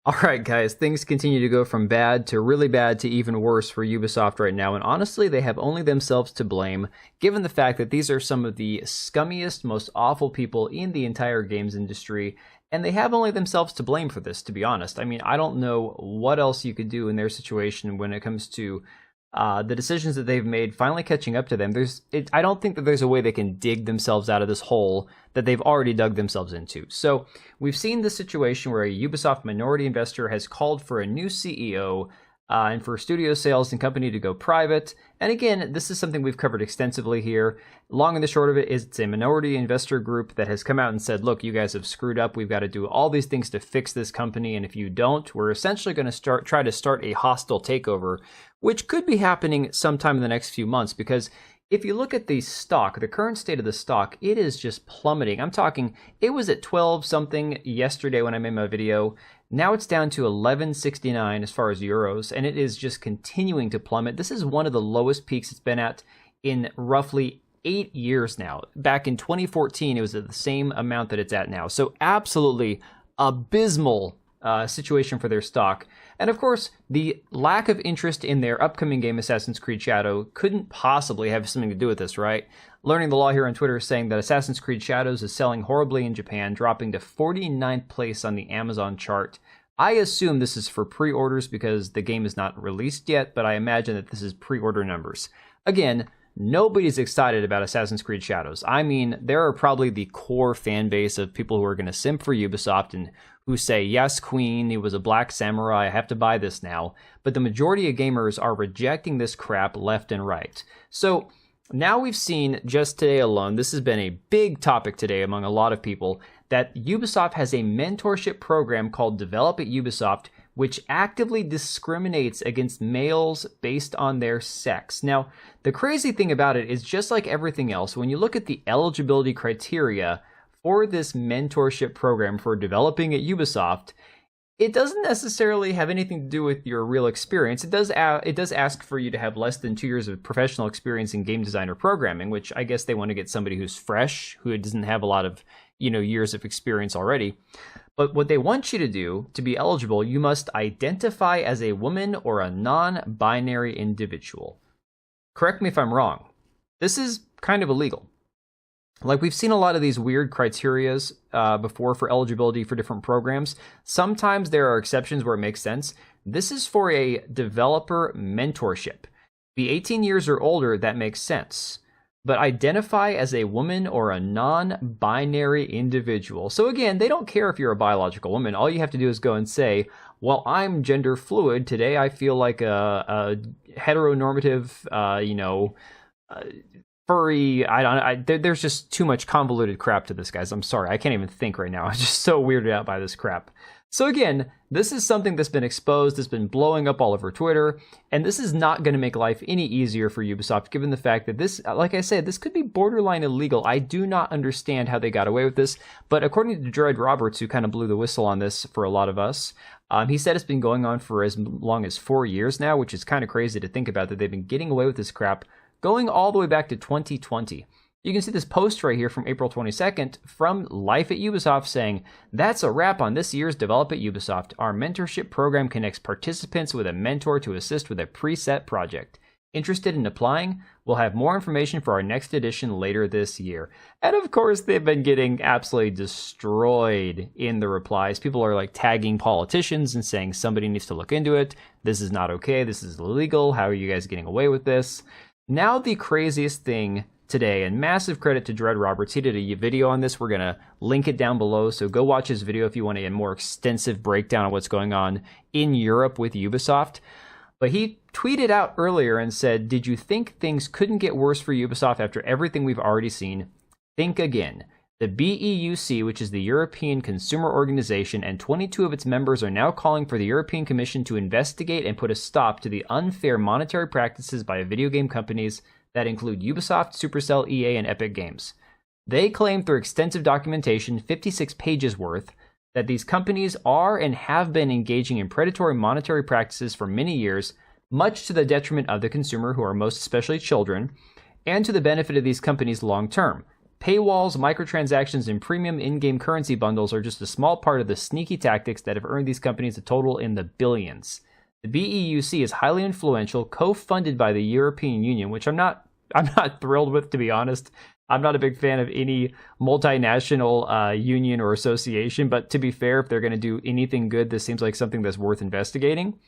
Alright guys, things continue to go from bad to really bad to even worse for Ubisoft right now, and honestly they have only themselves to blame, given the fact that these are some of the scummiest, most awful people in the entire games industry, and they have only themselves to blame for this, to be honest. I mean, I don't know what else you could do in their situation when it comes to the decisions that they've made finally catching up to them. I don't think that there's a way they can dig themselves out of this hole that they've already dug themselves into. So we've seen the situation where a Ubisoft minority investor has called for a new CEO and for studio sales and company to go private. And again, this is something we've covered extensively here. Long and the short of it is it's a minority investor group that has come out and said, look, you guys have screwed up. We've got to do all these things to fix this company. And if you don't, we're essentially going to try to start a hostile takeover, which could be happening sometime in the next few months. Because if you look at the stock, the current state of the stock, it is just plummeting. I'm talking, it was at 12 something yesterday when I made my video. Now it's down to 11.69 as far as euros, and it is just continuing to plummet. This is one of the lowest peaks it's been at in roughly 8 years now. Back in 2014, it was at the same amount that it's at now. So absolutely abysmal situation for their stock. And of course, the lack of interest in their upcoming game, Assassin's Creed Shadow, couldn't possibly have something to do with this, right? Learning the Law here on Twitter saying that Assassin's Creed Shadows is selling horribly in Japan, dropping to 49th place on the Amazon chart. I assume this is for pre-orders because the game is not released yet, but I imagine that this is pre-order numbers. Again, nobody's excited about Assassin's Creed Shadows. I mean, there are probably the core fan base of people who are going to simp for Ubisoft and who say, yes, Queen, he was a black samurai, I have to buy this now. But the majority of gamers are rejecting this crap left and right. So now we've seen just today alone, this has been a big topic today among a lot of people, that Ubisoft has a mentorship program called Develop at Ubisoft, which actively discriminates against males based on their sex. Now, the crazy thing about it is just like everything else, when you look at the eligibility criteria for this mentorship program for developing at Ubisoft, it doesn't necessarily have anything to do with your real experience. It does ask for you to have less than 2 years of professional experience in game design or programming, which I guess they want to get somebody who's fresh, who doesn't have a lot of, years of experience already. But what they want you to do to be eligible, you must identify as a woman or a non-binary individual. Correct me if I'm wrong. This is kind of illegal. Like, we've seen a lot of these weird criterias before for eligibility for different programs. Sometimes there are exceptions where it makes sense. This is for a developer mentorship. Be 18 years or older, that makes sense. But identify as a woman or a non-binary individual. So again, they don't care if you're a biological woman. All you have to do is go and say, well, I'm gender fluid. Today I feel like a heteronormative, furry, there's just too much convoluted crap to this, guys. I'm sorry, I can't even think right now. I'm just so weirded out by this crap. So again, this is something that's been exposed, that's been blowing up all over Twitter, and this is not going to make life any easier for Ubisoft, given the fact that this, like I said, this could be borderline illegal. I do not understand how they got away with this, but according to Dread Roberts, who kind of blew the whistle on this for a lot of us, he said it's been going on for as long as 4 years now, which is kind of crazy to think about, that they've been getting away with this crap going all the way back to 2020. You can see this post right here from April 22nd from Life at Ubisoft saying, that's a wrap on this year's Develop at Ubisoft. Our mentorship program connects participants with a mentor to assist with a preset project. Interested in applying? We'll have more information for our next edition later this year. And of course, they've been getting absolutely destroyed in the replies. People are like tagging politicians and saying somebody needs to look into it. This is not okay. This is illegal. How are you guys getting away with this? Now the craziest thing today, and massive credit to Dread Roberts, he did a video on this. We're going to link it down below, so go watch his video if you want a more extensive breakdown of what's going on in Europe with Ubisoft. But he tweeted out earlier and said, did you think things couldn't get worse for Ubisoft after everything we've already seen? Think again. The BEUC, which is the European Consumer Organization, and 22 of its members are now calling for the European Commission to investigate and put a stop to the unfair monetary practices by video game companies that include Ubisoft, Supercell, EA, and Epic Games. They claim through extensive documentation, 56 pages worth, that these companies are and have been engaging in predatory monetary practices for many years, much to the detriment of the consumer, who are most especially children, and to the benefit of these companies long term. Paywalls, microtransactions, and premium in-game currency bundles are just a small part of the sneaky tactics that have earned these companies a total in the billions. The BEUC is highly influential, co-funded by the European Union, which I'm not thrilled with, to be honest. I'm not a big fan of any multinational union or association, but to be fair, if they're going to do anything good, this seems like something that's worth investigating.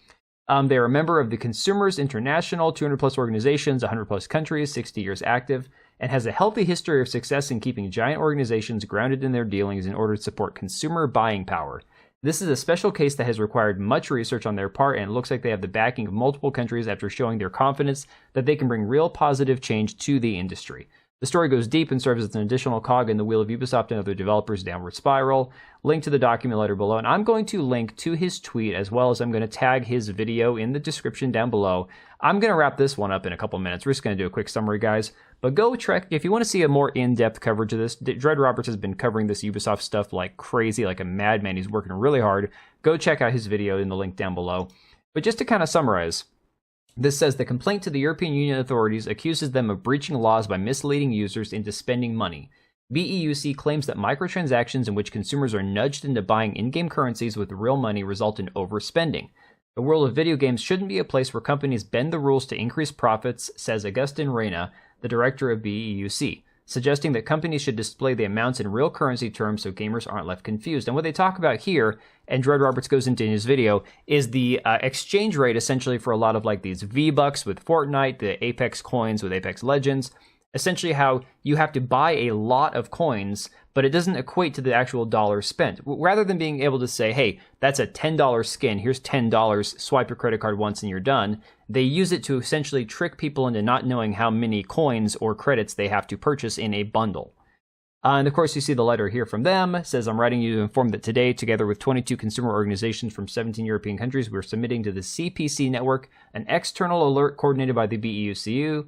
They are a member of the Consumers International, 200 plus organizations, 100 plus countries, 60 years active, and has a healthy history of success in keeping giant organizations grounded in their dealings in order to support consumer buying power. This is a special case that has required much research on their part, and it looks like they have the backing of multiple countries after showing their confidence that they can bring real positive change to the industry. The story goes deep and serves as an additional cog in the wheel of Ubisoft and other developers' downward spiral. Link to the document letter below, and I'm going to link to his tweet as well as I'm going to tag his video in the description down below. I'm going to wrap this one up in a couple minutes. We're just going to do a quick summary, guys. But go check, if you want to see a more in-depth coverage of this, Dread Roberts has been covering this Ubisoft stuff like crazy, like a madman. He's working really hard. Go check out his video in the link down below. But just to kind of summarize, this says the complaint to the European Union authorities accuses them of breaching laws by misleading users into spending money. BEUC claims that microtransactions in which consumers are nudged into buying in-game currencies with real money result in overspending. The world of video games shouldn't be a place where companies bend the rules to increase profits, says Agustin Reyna, the director of BEUC, suggesting that companies should display the amounts in real currency terms so gamers aren't left confused. And what they talk about here, and Dread Roberts goes into in his video, is the exchange rate essentially for a lot of like these V-Bucks with Fortnite, the Apex coins with Apex Legends, essentially how you have to buy a lot of coins, but it doesn't equate to the actual dollars spent. Rather than being able to say, hey, that's a $10 skin, here's $10, swipe your credit card once and you're done, they use it to essentially trick people into not knowing how many coins or credits they have to purchase in a bundle. And of course, you see the letter here from them. It says, I'm writing you to inform that today, together with 22 consumer organizations from 17 European countries, we're submitting to the CPC network an external alert coordinated by the BEUCU,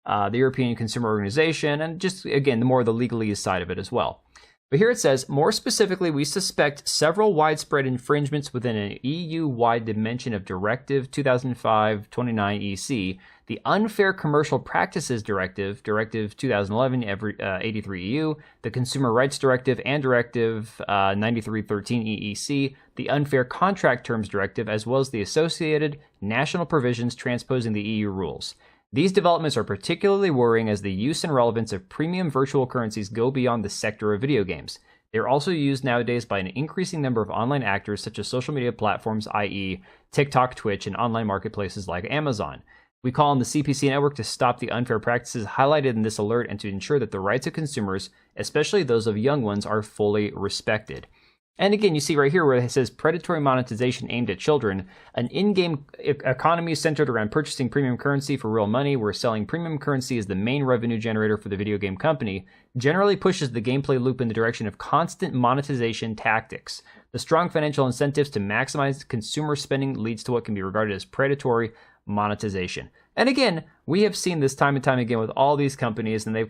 the European Consumer Organization, and just, again, the more the legalese side of it as well. But here it says, more specifically, we suspect several widespread infringements within an EU-wide dimension of Directive 2005-29-EC, the Unfair Commercial Practices Directive, Directive 2011-83-EU, the Consumer Rights Directive and Directive 93-13-EEC, the Unfair Contract Terms Directive, as well as the associated national provisions transposing the EU rules. These developments are particularly worrying as the use and relevance of premium virtual currencies go beyond the sector of video games. They are also used nowadays by an increasing number of online actors such as social media platforms, i.e. TikTok, Twitch, and online marketplaces like Amazon. We call on the CPC network to stop the unfair practices highlighted in this alert and to ensure that the rights of consumers, especially those of young ones, are fully respected. And again, you see right here where it says predatory monetization aimed at children, an in-game economy centered around purchasing premium currency for real money, where selling premium currency is the main revenue generator for the video game company, generally pushes the gameplay loop in the direction of constant monetization tactics. The strong financial incentives to maximize consumer spending leads to what can be regarded as predatory monetization. And again, we have seen this time and time again with all these companies, and they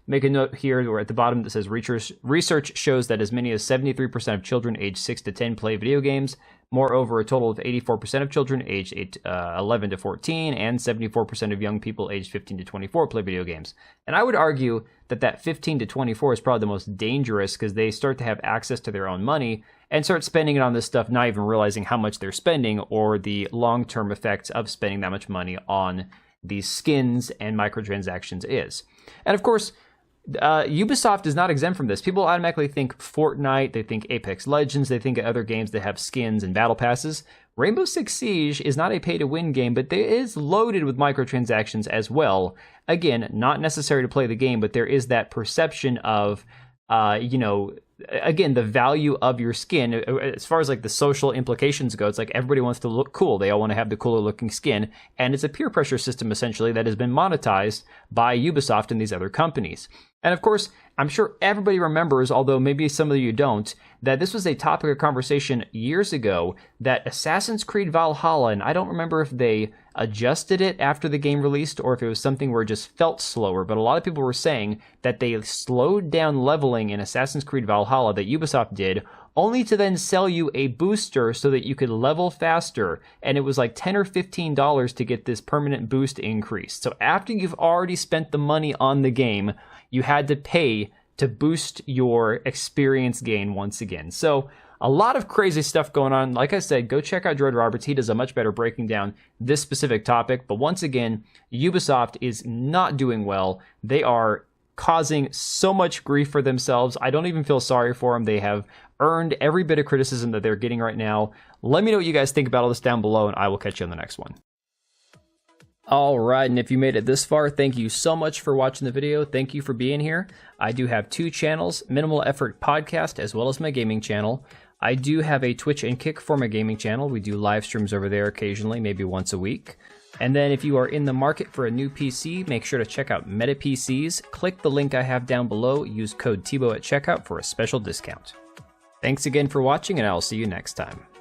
make a note here where at the bottom that says research shows that as many as 73% of children aged 6 to 10 play video games. Moreover, a total of 84% of children aged 11 to 14 and 74% of young people aged 15 to 24 play video games. And I would argue that 15 to 24 is probably the most dangerous because they start to have access to their own money and start spending it on this stuff, not even realizing how much they're spending or the long-term effects of spending that much money on these skins and microtransactions is. And of course, Ubisoft is not exempt from this. People automatically think Fortnite, they think Apex Legends, they think of other games that have skins and battle passes. Rainbow Six Siege is not a pay-to-win game, but it is loaded with microtransactions as well. Again, not necessary to play the game, but there is that perception of, again, the value of your skin. As far as like the social implications go, it's like everybody wants to look cool. They all want to have the cooler looking skin. And it's a peer pressure system essentially that has been monetized by Ubisoft and these other companies. And of course, I'm sure everybody remembers, although maybe some of you don't, that this was a topic of conversation years ago, that Assassin's Creed Valhalla, and I don't remember if they adjusted it after the game released or if it was something where it just felt slower, but a lot of people were saying that they slowed down leveling in Assassin's Creed Valhalla, that Ubisoft did, only to then sell you a booster so that you could level faster. And it was like $10 or $15 to get this permanent boost increase. So after you've already spent the money on the game, you had to pay to boost your experience gain once again. So a lot of crazy stuff going on. Like I said, go check out Dread Roberts. He does a much better breaking down this specific topic. But once again, Ubisoft is not doing well. They are causing so much grief for themselves. I don't even feel sorry for them. They have earned every bit of criticism that they're getting right now. Let me know what you guys think about all this down below, and I will catch you on the next one. All right, and if you made it this far, thank you so much for watching the video. Thank you for being here. I do have 2 channels, Minimal Effort Podcast, as well as my gaming channel. I do have a Twitch and Kick for my gaming channel. We do live streams over there occasionally, maybe once a week. And then if you are in the market for a new PC, make sure to check out Meta PCs. Click the link I have down below. Use code TBO at checkout for a special discount. Thanks again for watching, and I'll see you next time.